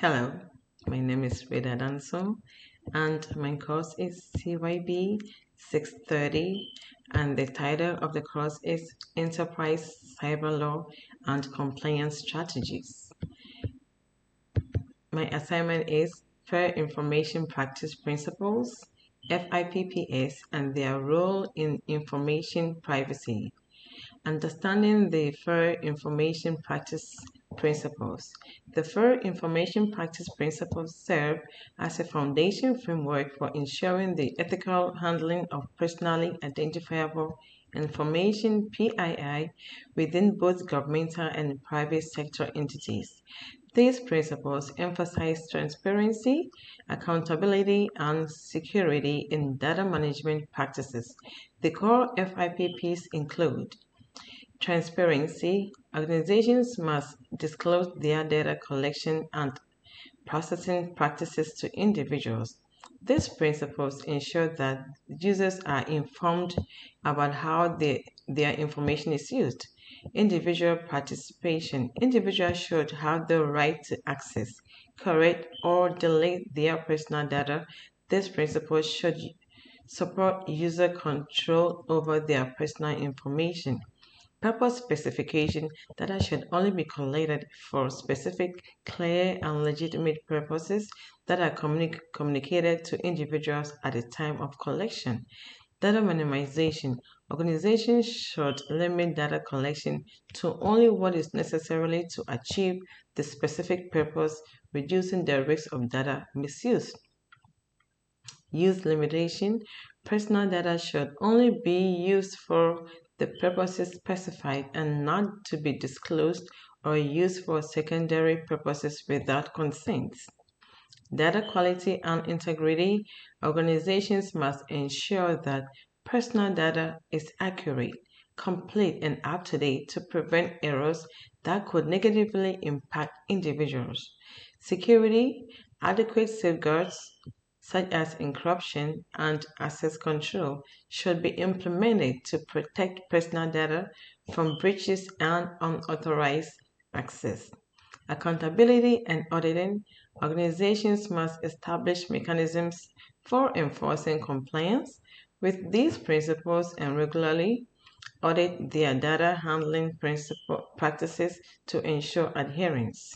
Hello, my name is Reda Danso, and my course is CYB 630, and the title of the course is Enterprise Cyber Law and Compliance Strategies. My assignment is Fair Information Practice Principles, FIPPS, and their role in information privacy. Understanding the Fair Information Practice Principles. The Fair Information Practice Principles serve as a foundation framework for ensuring the ethical handling of personally identifiable information (PII) within both governmental and private sector entities. These principles emphasize transparency, accountability, and security in data management practices. The core FIPPs include transparency. Organizations must disclose their data collection and processing practices to individuals. These principles ensure that users are informed about how their information is used. Individual participation. Individuals should have the right to access, correct, or delete their personal data. These principles should support user control over their personal information. Purpose specification. Data should only be collated for specific, clear, and legitimate purposes that are communicated to individuals at the time of collection. Data minimization. Organizations should limit data collection to only what is necessary to achieve the specific purpose, reducing the risk of data misuse. Use limitation. Personal data should only be used for the purposes specified and not to be disclosed or used for secondary purposes without consent. Data quality and integrity. Organizations must ensure that personal data is accurate, complete, and up-to-date to prevent errors that could negatively impact individuals. Security. Adequate safeguards such as encryption and access control, should be implemented to protect personal data from breaches and unauthorized access. Accountability and auditing. Organizations must establish mechanisms for enforcing compliance with these principles and regularly audit their data handling practices to ensure adherence.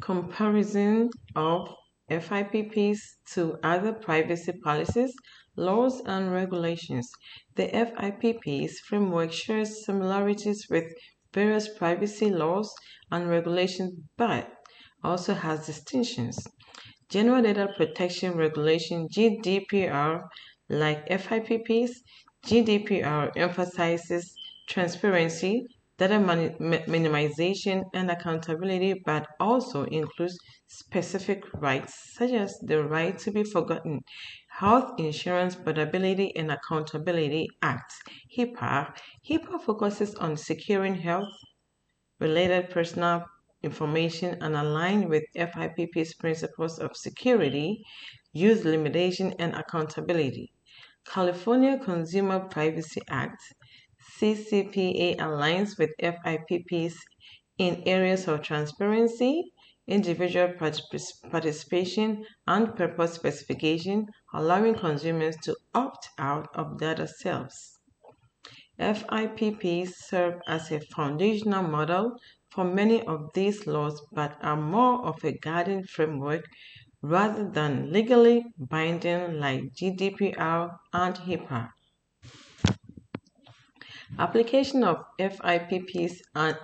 Comparison of FIPPs to other privacy policies, laws, and regulations. The FIPPs framework shares similarities with various privacy laws and regulations, but also has distinctions. General Data Protection Regulation (GDPR), like FIPPs, GDPR emphasizes transparency, data minimization, and accountability, but also includes specific rights such as the right to be forgotten. Health Insurance Portability and Accountability Act (HIPAA) focuses on securing health-related personal information and aligned with FIPP's principles of security, use limitation, and accountability. California Consumer Privacy Act (CCPA) aligns with FIPPs in areas of transparency, individual participation, and purpose specification, allowing consumers to opt out of data sales. FIPPs serve as a foundational model for many of these laws but are more of a guiding framework rather than legally binding like GDPR and HIPAA. Application of FIPPs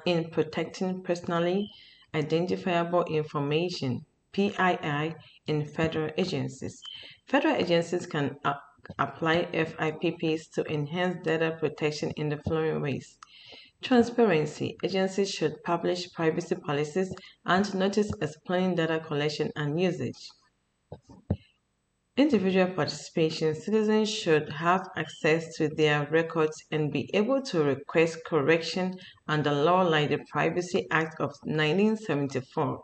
in protecting personally identifiable information (PII) in federal agencies. Federal agencies can apply FIPPs to enhance data protection in the following ways. Transparency. Agencies should publish privacy policies and notice explaining data collection and usage. Individual participation. Citizens should have access to their records and be able to request correction under law like the Privacy Act of 1974.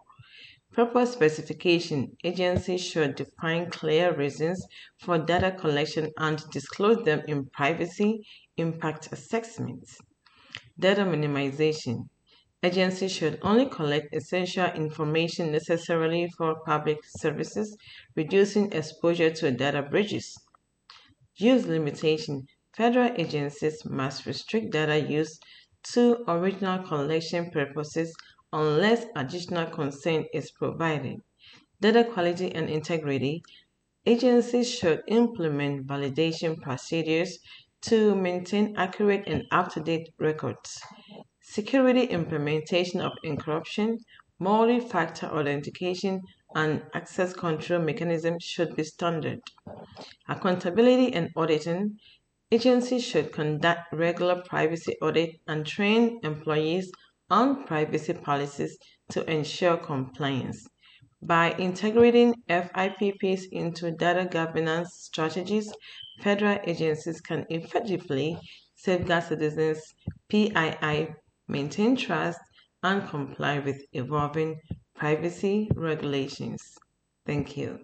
Purpose specification. Agencies should define clear reasons for data collection and disclose them in privacy impact assessments. Data minimization. Agencies should only collect essential information necessarily for public services, reducing exposure to data breaches. Use limitation. Federal agencies must restrict data use to original collection purposes unless additional consent is provided. Data quality and integrity. Agencies should implement validation procedures to maintain accurate and up-to-date records. Security implementation of encryption, multi-factor authentication, and access control mechanisms should be standard. Accountability and auditing. Agencies should conduct regular privacy audit and train employees on privacy policies to ensure compliance. By integrating FIPPs into data governance strategies, federal agencies can effectively safeguard citizens' PII, maintain trust, and comply with evolving privacy regulations. Thank you.